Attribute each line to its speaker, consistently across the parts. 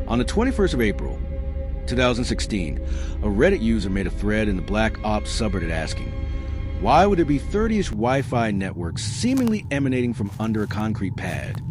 Speaker 1: On the 21st of April, 2016, a Reddit user made a thread in the Black Ops subreddit asking, why would there be 30-ish Wi-Fi networks seemingly emanating from under a concrete pad?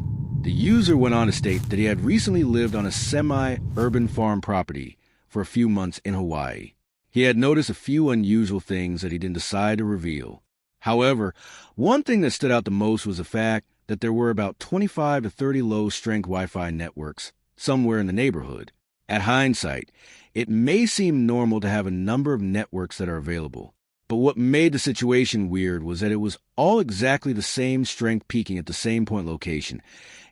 Speaker 1: The user went on to state that he had recently lived on a semi-urban farm property for a few months in Hawaii. He had noticed a few unusual things that he didn't decide to reveal. However, one thing that stood out the most was the fact that there were about 25 to 30 low-strength Wi-Fi networks somewhere in the neighborhood. At hindsight, it may seem normal to have a number of networks that are available, but what made the situation weird was that it was all exactly the same strength peaking at the same point location,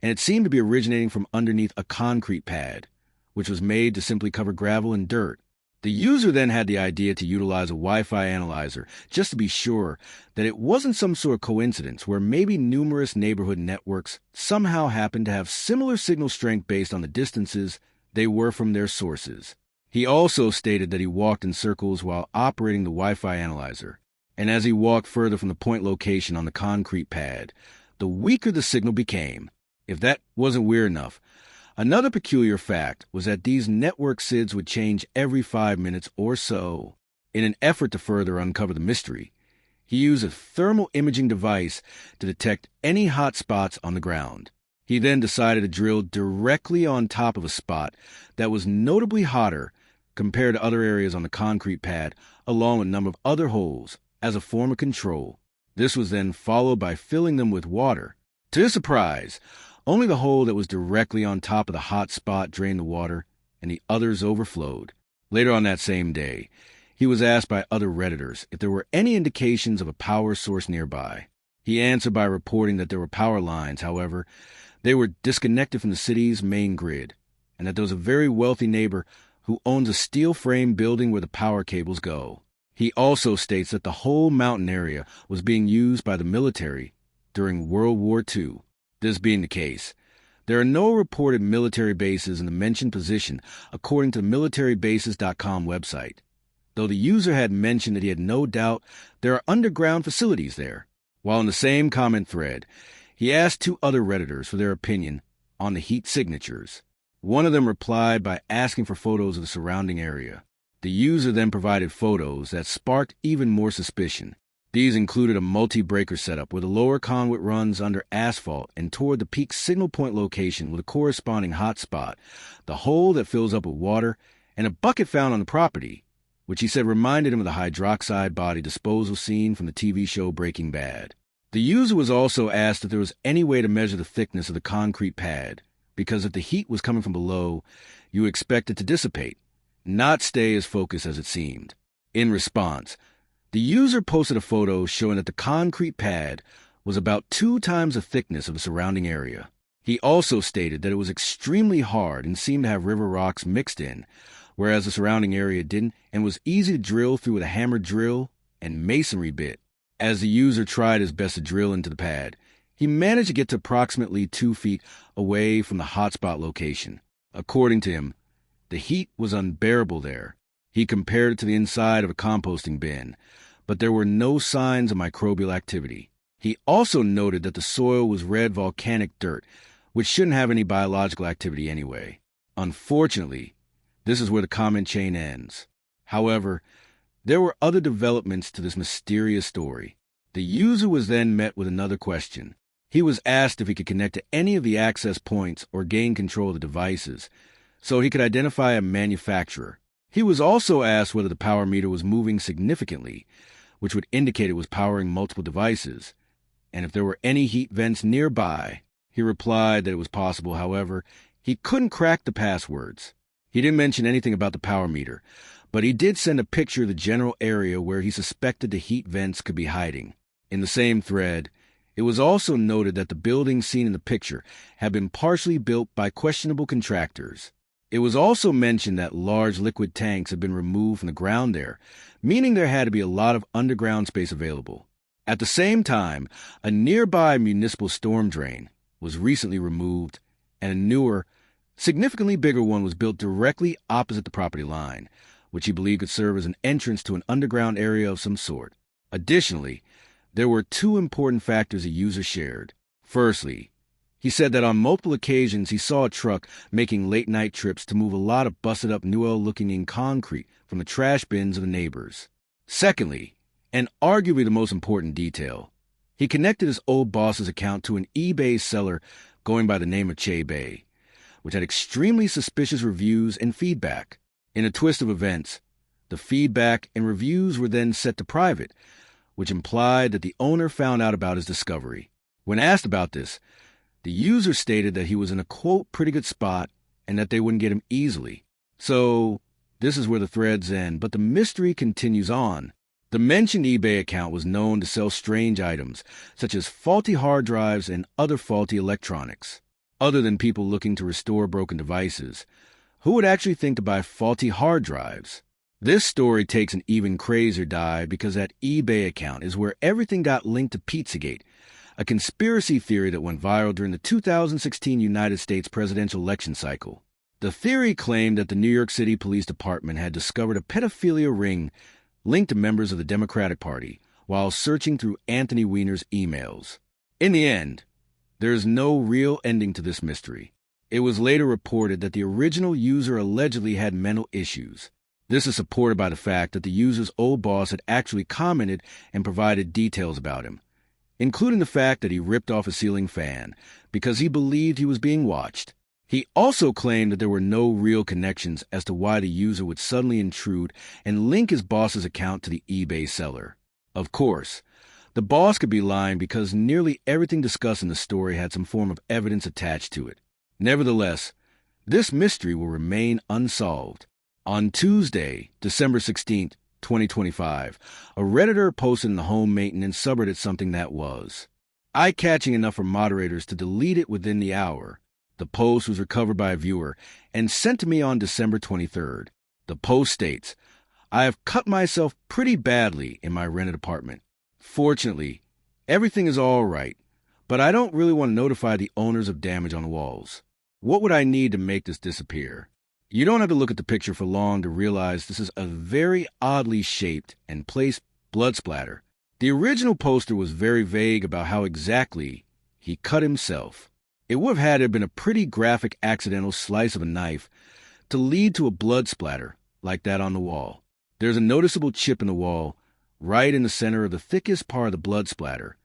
Speaker 1: and it seemed to be originating from underneath a concrete pad, which was made to simply cover gravel and dirt. The user then had the idea to utilize a Wi-Fi analyzer just to be sure that it wasn't some sort of coincidence where maybe numerous neighborhood networks somehow happened to have similar signal strength based on the distances they were from their sources. He also stated that he walked in circles while operating the Wi-Fi analyzer, and as he walked further from the point location on the concrete pad, the weaker the signal became. If that wasn't weird enough, another peculiar fact was that these network SIDs would change every 5 minutes or so. In an effort to further uncover the mystery, he used a thermal imaging device to detect any hot spots on the ground. He then decided to drill directly on top of a spot that was notably hotter compared to other areas on the concrete pad, along with a number of other holes, as a form of control. This was then followed by filling them with water. To his surprise, only the hole that was directly on top of the hot spot drained the water, and the others overflowed. Later on that same day, he was asked by other Redditors if there were any indications of a power source nearby. He answered by reporting that there were power lines, however, they were disconnected from the city's main grid, and that there was a very wealthy neighbor who owns a steel-frame building where the power cables go. He also states that the whole mountain area was being used by the military during World War II. This being the case, there are no reported military bases in the mentioned position according to the militarybases.com website, though the user had mentioned that he had no doubt there are underground facilities there. While in the same comment thread, he asked two other Redditors for their opinion on the heat signatures. One of them replied by asking for photos of the surrounding area. The user then provided photos that sparked even more suspicion. These included a multi-breaker setup where the lower conduit runs under asphalt and toward the peak signal point location with a corresponding hotspot, the hole that fills up with water, and a bucket found on the property, which he said reminded him of the hydroxide body disposal scene from the TV show Breaking Bad. The user was also asked if there was any way to measure the thickness of the concrete pad, because if the heat was coming from below, you expect it to dissipate, not stay as focused as it seemed. In response, the user posted a photo showing that the concrete pad was about 2 times the thickness of the surrounding area. He also stated that it was extremely hard and seemed to have river rocks mixed in, whereas the surrounding area didn't, and was easy to drill through with a hammer drill and masonry bit. As the user tried his best to drill into the pad, he managed to get to approximately 2 feet away from the hotspot location. According to him, the heat was unbearable there. He compared it to the inside of a composting bin, but there were no signs of microbial activity. He also noted that the soil was red volcanic dirt, which shouldn't have any biological activity anyway. Unfortunately, this is where the comment chain ends. However, there were other developments to this mysterious story. The user was then met with another question. He was asked if he could connect to any of the access points or gain control of the devices, so he could identify a manufacturer. He was also asked whether the power meter was moving significantly, which would indicate it was powering multiple devices, and if there were any heat vents nearby. He replied that it was possible, however, he couldn't crack the passwords. He didn't mention anything about the power meter, but he did send a picture of the general area where he suspected the heat vents could be hiding. In the same thread, it was also noted that the building seen in the picture had been partially built by questionable contractors. It was also mentioned that large liquid tanks had been removed from the ground there, meaning there had to be a lot of underground space available. At the same time, a nearby municipal storm drain was recently removed, and a newer, significantly bigger one was built directly opposite the property line, which he believed could serve as an entrance to an underground area of some sort. Additionally, there were 2 important factors the user shared. Firstly, He said that on multiple occasions he saw a truck making late-night trips to move a lot of busted-up Newell-looking concrete from the trash bins of the neighbors. Secondly, and arguably the most important detail, he connected his old boss's account to an eBay seller going by the name of Che Bay, which had extremely suspicious reviews and feedback. In a twist of events, the feedback and reviews were then set to private, which implied that the owner found out about his discovery. When asked about this, the user stated that he was in a, quote, pretty good spot and that they wouldn't get him easily. So, this is where the threads end, but the mystery continues on. The mentioned eBay account was known to sell strange items, such as faulty hard drives and other faulty electronics. Other than people looking to restore broken devices, who would actually think to buy faulty hard drives? This story takes an even crazier dive because that eBay account is where everything got linked to Pizzagate, a conspiracy theory that went viral during the 2016 United States presidential election cycle. The theory claimed that the New York City Police Department had discovered a pedophilia ring linked to members of the Democratic Party while searching through Anthony Weiner's emails. In the end, there is no real ending to this mystery. It was later reported that the original user allegedly had mental issues. This is supported by the fact that the user's old boss had actually commented and provided details about him, including the fact that he ripped off a ceiling fan because he believed he was being watched. He also claimed that there were no real connections as to why the user would suddenly intrude and link his boss's account to the eBay seller. Of course, the boss could be lying because nearly everything discussed in the story had some form of evidence attached to it. Nevertheless, this mystery will remain unsolved. On Tuesday, December 16, 2025, a Redditor posted in the home maintenance subreddit something that was eye-catching enough for moderators to delete it within the hour. The post was recovered by a viewer and sent to me on December 23rd. The post states, "I have cut myself pretty badly in my rented apartment. Fortunately, everything is all right, but I don't really want to notify the owners of damage on the walls. What would I need to make this disappear?" You don't have to look at the picture for long to realize this is a very oddly shaped and placed blood splatter. The original poster was very vague about how exactly he cut himself. It would have had to have been a pretty graphic accidental slice of a knife to lead to a blood splatter like that on the wall. There's a noticeable chip in the wall right in the center of the thickest part of the blood splatter,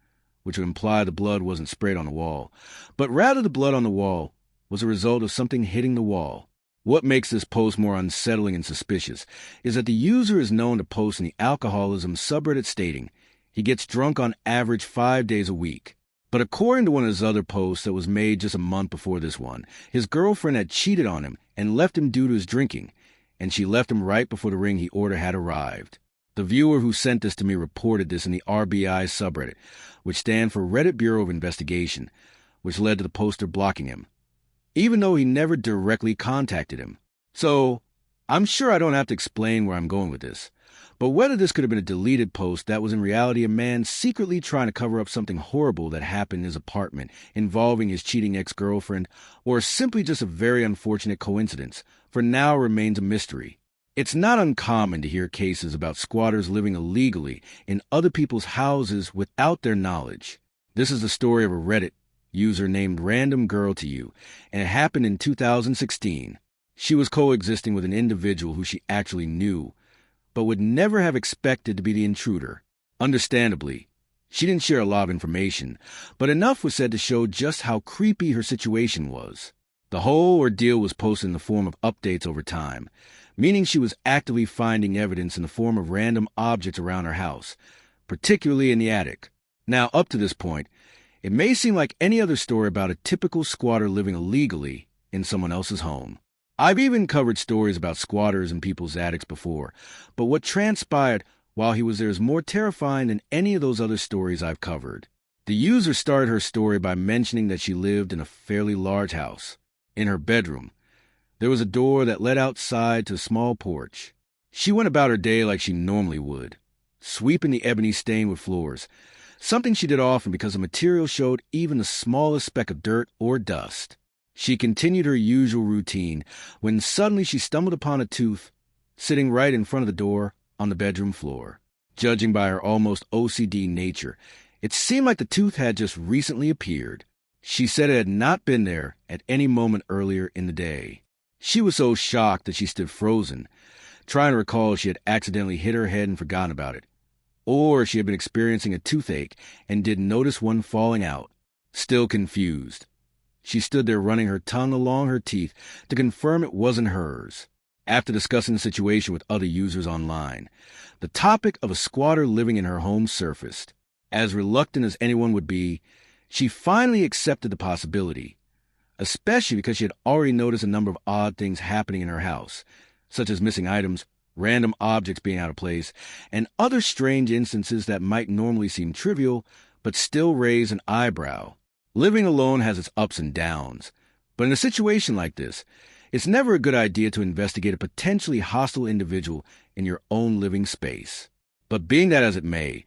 Speaker 1: which would imply the blood wasn't sprayed on the wall, but rather the blood on the wall was a result of something hitting the wall. What makes this post more unsettling and suspicious is that the user is known to post in the alcoholism subreddit stating he gets drunk on average 5 days a week. But according to one of his other posts that was made just a month before this one, his girlfriend had cheated on him and left him due to his drinking, and she left him right before the ring he ordered had arrived. The viewer who sent this to me reported this in the RBI subreddit, which stands for Reddit Bureau of Investigation, which led to the poster blocking him, even though he never directly contacted him. So, I'm sure I don't have to explain where I'm going with this. But whether this could have been a deleted post that was in reality a man secretly trying to cover up something horrible that happened in his apartment involving his cheating ex-girlfriend, or simply just a very unfortunate coincidence, for now remains a mystery. It's not uncommon to hear cases about squatters living illegally in other people's houses without their knowledge. This is the story of a Reddit user named Random Girl to You, and it happened in 2016. She was coexisting with an individual who she actually knew, but would never have expected to be the intruder. Understandably, she didn't share a lot of information, but enough was said to show just how creepy her situation was. The whole ordeal was posted in the form of updates over time, meaning she was actively finding evidence in the form of random objects around her house, particularly in the attic. Now, up to this point, it may seem like any other story about a typical squatter living illegally in someone else's home. I've even covered stories about squatters in people's attics before, but what transpired while he was there is more terrifying than any of those other stories I've covered. The user started her story by mentioning that she lived in a fairly large house. In her bedroom, there was a door that led outside to a small porch. She went about her day like she normally would, sweeping the ebony stained-wood floors, something she did often because the material showed even the smallest speck of dirt or dust. She continued her usual routine when suddenly she stumbled upon a tooth sitting right in front of the door on the bedroom floor. Judging by her almost OCD nature, it seemed like the tooth had just recently appeared. She said it had not been there at any moment earlier in the day. She was so shocked that she stood frozen, trying to recall if she had accidentally hit her head and forgotten about it, or if she had been experiencing a toothache and didn't notice one falling out. Still confused, she stood there running her tongue along her teeth to confirm it wasn't hers. After discussing the situation with other users online, the topic of a squatter living in her home surfaced. As reluctant as anyone would be, she finally accepted the possibility, especially because she had already noticed a number of odd things happening in her house, such as missing items, random objects being out of place, and other strange instances that might normally seem trivial but still raise an eyebrow. Living alone has its ups and downs, but in a situation like this, it's never a good idea to investigate a potentially hostile individual in your own living space. But being that as it may,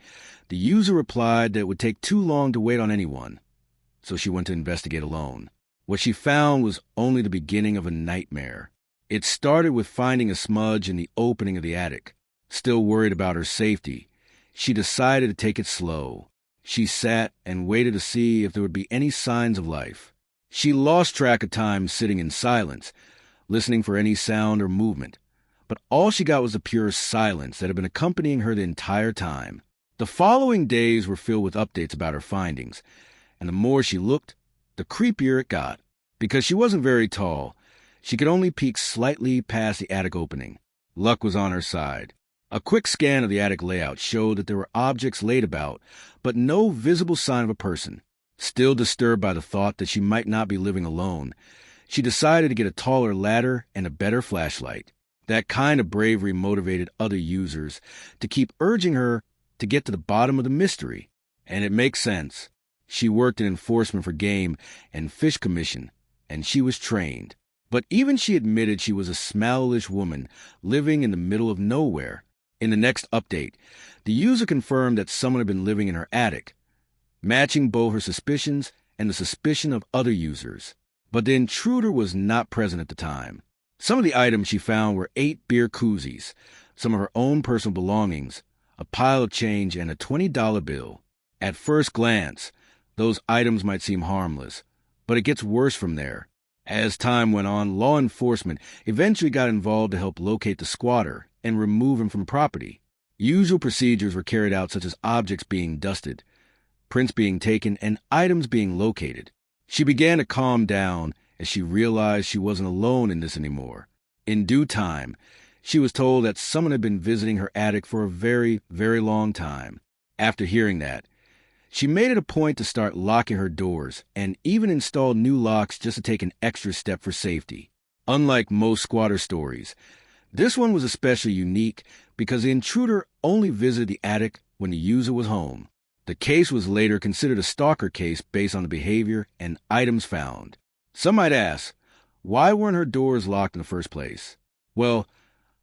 Speaker 1: the user replied that it would take too long to wait on anyone, so she went to investigate alone. What she found was only the beginning of a nightmare. It started with finding a smudge in the opening of the attic. Still worried about her safety, she decided to take it slow. She sat and waited to see if there would be any signs of life. She lost track of time sitting in silence, listening for any sound or movement, but all she got was the pure silence that had been accompanying her the entire time. The following days were filled with updates about her findings, and the more she looked, the creepier it got. Because she wasn't very tall, she could only peek slightly past the attic opening. Luck was on her side. A quick scan of the attic layout showed that there were objects laid about, but no visible sign of a person. Still disturbed by the thought that she might not be living alone, she decided to get a taller ladder and a better flashlight. That kind of bravery motivated other users to keep urging her to get to the bottom of the mystery. And it makes sense. She worked in enforcement for game and fish commission, and she was trained. But even she admitted she was a smallish woman living in the middle of nowhere. In the next update, the user confirmed that someone had been living in her attic, matching both her suspicions and the suspicion of other users. But the intruder was not present at the time. Some of the items she found were 8 beer koozies, some of her own personal belongings, a pile of change, and a $20 bill. At first glance, those items might seem harmless, but it gets worse from there. As time went on, law enforcement eventually got involved to help locate the squatter and remove him from property. Usual procedures were carried out, such as objects being dusted, prints being taken, and items being located. She began to calm down as she realized she wasn't alone in this anymore. In due time, she was told that someone had been visiting her attic for a very, very long time. After hearing that, she made it a point to start locking her doors and even installed new locks just to take an extra step for safety. Unlike most squatter stories, this one was especially unique because the intruder only visited the attic when the user was home. The case was later considered a stalker case based on the behavior and items found. Some might ask, why weren't her doors locked in the first place? Well,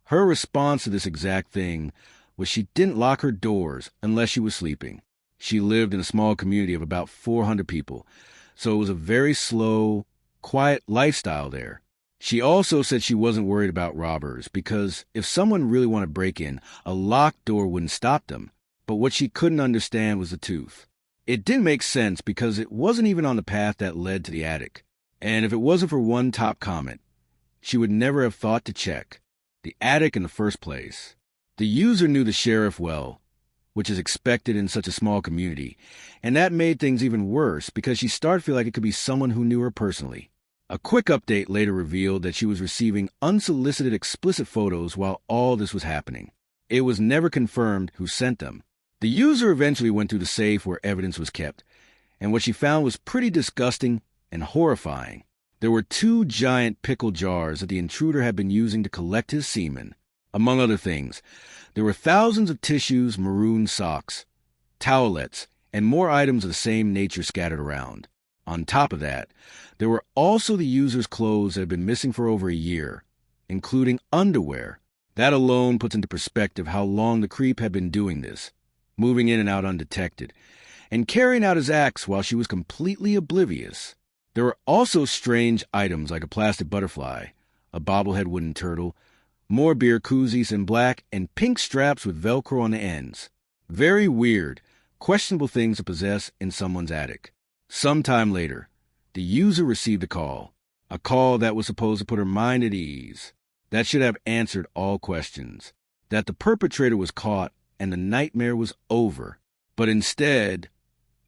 Speaker 1: her response to this exact thing was she didn't lock her doors unless she was sleeping. She lived in a small community of about 400 people, so it was a very slow, quiet lifestyle there. She also said she wasn't worried about robbers because if someone really wanted to break in, a locked door wouldn't stop them. But what she couldn't understand was the tooth. It didn't make sense because it wasn't even on the path that led to the attic. And if it wasn't for one top comment, she would never have thought to check the attic in the first place. The user knew the sheriff well, which is expected in such a small community, and that made things even worse because she started to feel like it could be someone who knew her personally. A quick update later revealed that she was receiving unsolicited explicit photos while all this was happening. It was never confirmed who sent them. The user eventually went through the safe where evidence was kept, and what she found was pretty disgusting and horrifying. There were 2 giant pickle jars that the intruder had been using to collect his semen. Among other things, there were thousands of tissues, maroon socks, towelettes, and more items of the same nature scattered around. On top of that, there were also the user's clothes that had been missing for over a year, including underwear. That alone puts into perspective how long the creep had been doing this, moving in and out undetected, and carrying out his acts while she was completely oblivious. There were also strange items like a plastic butterfly, a bobblehead wooden turtle, more beer koozies in black, and pink straps with Velcro on the ends. Very weird, questionable things to possess in someone's attic. Sometime later, the user received a call that was supposed to put her mind at ease, that should have answered all questions, that the perpetrator was caught and the nightmare was over. But instead,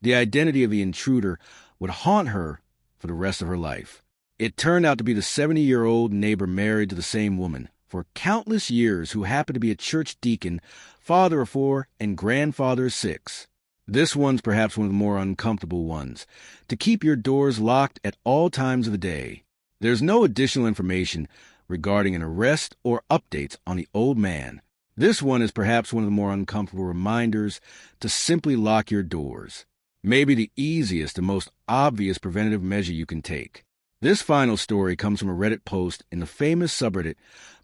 Speaker 1: the identity of the intruder would haunt her for the rest of her life. It turned out to be the 70-year-old neighbor married to the same woman for countless years who happened to be a church deacon, father of 4, and grandfather of 6. This one's perhaps one of the more uncomfortable ones, to keep your doors locked at all times of the day. There's no additional information regarding an arrest or updates on the old man. This one is perhaps one of the more uncomfortable reminders to simply lock your doors. Maybe the easiest and most obvious preventative measure you can take. This final story comes from a Reddit post in the famous subreddit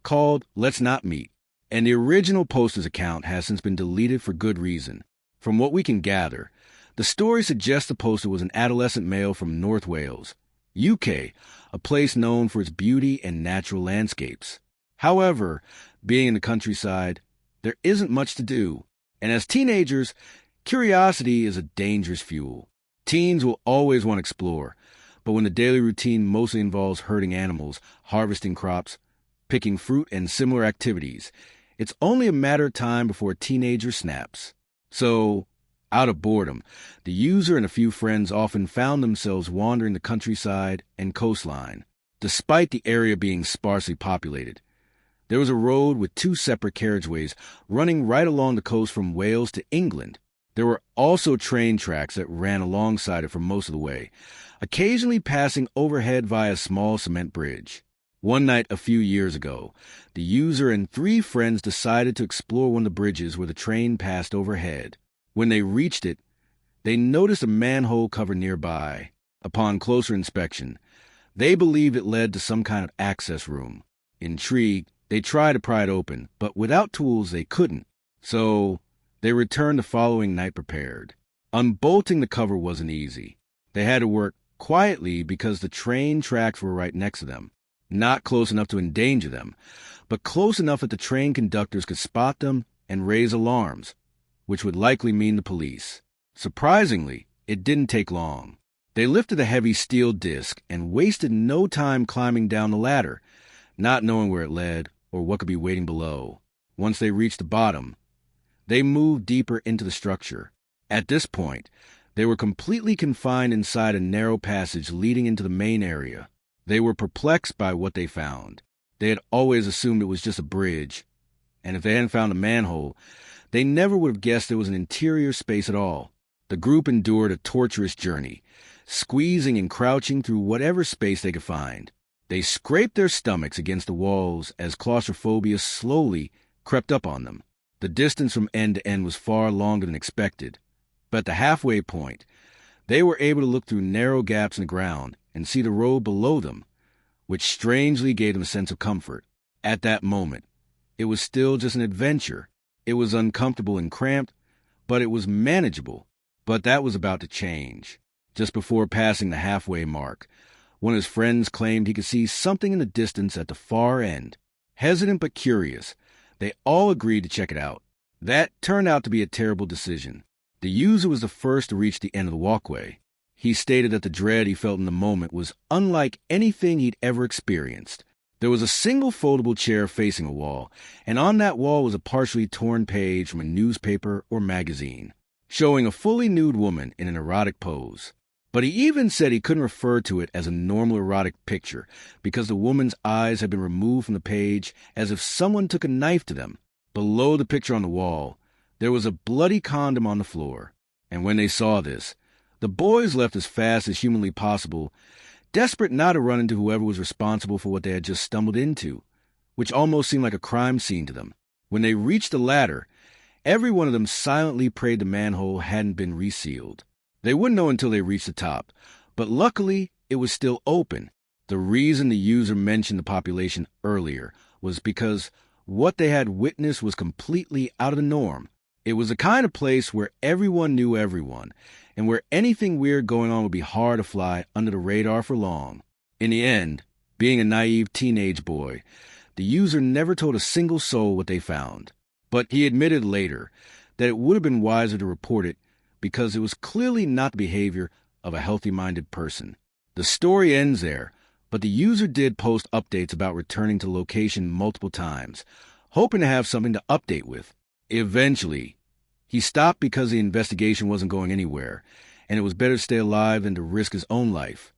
Speaker 1: called Let's Not Meet, and the original poster's account has since been deleted for good reason. From what we can gather, the story suggests the poster was an adolescent male from North Wales, UK, a place known for its beauty and natural landscapes. However, being in the countryside, there isn't much to do, and as teenagers, curiosity is a dangerous fuel. Teens will always want to explore, but when the daily routine mostly involves herding animals, harvesting crops, picking fruit, and similar activities, it's only a matter of time before a teenager snaps. So, out of boredom, the user and a few friends often found themselves wandering the countryside and coastline. Despite the area being sparsely populated, there was a road with 2 separate carriageways running right along the coast from Wales to England. There were also train tracks that ran alongside it for most of the way, occasionally passing overhead via a small cement bridge. One night a few years ago, the user and 3 friends decided to explore one of the bridges where the train passed overhead. When they reached it, they noticed a manhole cover nearby. Upon closer inspection, they believed it led to some kind of access room. Intrigued, they tried to pry it open, but without tools they couldn't. So they returned the following night prepared. Unbolting the cover wasn't easy. They had to work quietly because the train tracks were right next to them. Not close enough to endanger them, but close enough that the train conductors could spot them and raise alarms, which would likely mean the police. Surprisingly, it didn't take long. They lifted a heavy steel disc and wasted no time climbing down the ladder, not knowing where it led or what could be waiting below. Once they reached the bottom, they moved deeper into the structure. At this point, they were completely confined inside a narrow passage leading into the main area. They were perplexed by what they found. They had always assumed it was just a bridge, and if they hadn't found a manhole, they never would have guessed there was an interior space at all. The group endured a torturous journey, squeezing and crouching through whatever space they could find. They scraped their stomachs against the walls as claustrophobia slowly crept up on them. The distance from end to end was far longer than expected, but at the halfway point, they were able to look through narrow gaps in the ground and see the road below them, which strangely gave them a sense of comfort. At that moment, it was still just an adventure. It was uncomfortable and cramped, but it was manageable. But that was about to change. Just before passing the halfway mark, one of his friends claimed he could see something in the distance at the far end. Hesitant but curious, they all agreed to check it out. That turned out to be a terrible decision. The user was the first to reach the end of the walkway. He stated that the dread he felt in the moment was unlike anything he'd ever experienced. There was a single foldable chair facing a wall, and on that wall was a partially torn page from a newspaper or magazine, showing a fully nude woman in an erotic pose. But he even said he couldn't refer to it as a normal erotic picture because the woman's eyes had been removed from the page as if someone took a knife to them. Below the picture on the wall, there was a bloody condom on the floor. And when they saw this, the boys left as fast as humanly possible, desperate not to run into whoever was responsible for what they had just stumbled into, which almost seemed like a crime scene to them. When they reached the ladder, every one of them silently prayed the manhole hadn't been resealed. They wouldn't know until they reached the top, but luckily it was still open. The reason the user mentioned the population earlier was because what they had witnessed was completely out of the norm. It was the kind of place where everyone knew everyone, and where anything weird going on would be hard to fly under the radar for long. In the end, being a naive teenage boy, the user never told a single soul what they found. But he admitted later that it would have been wiser to report it because it was clearly not the behavior of a healthy-minded person. The story ends there, but the user did post updates about returning to the location multiple times, hoping to have something to update with. Eventually, he stopped because the investigation wasn't going anywhere, and it was better to stay alive than to risk his own life.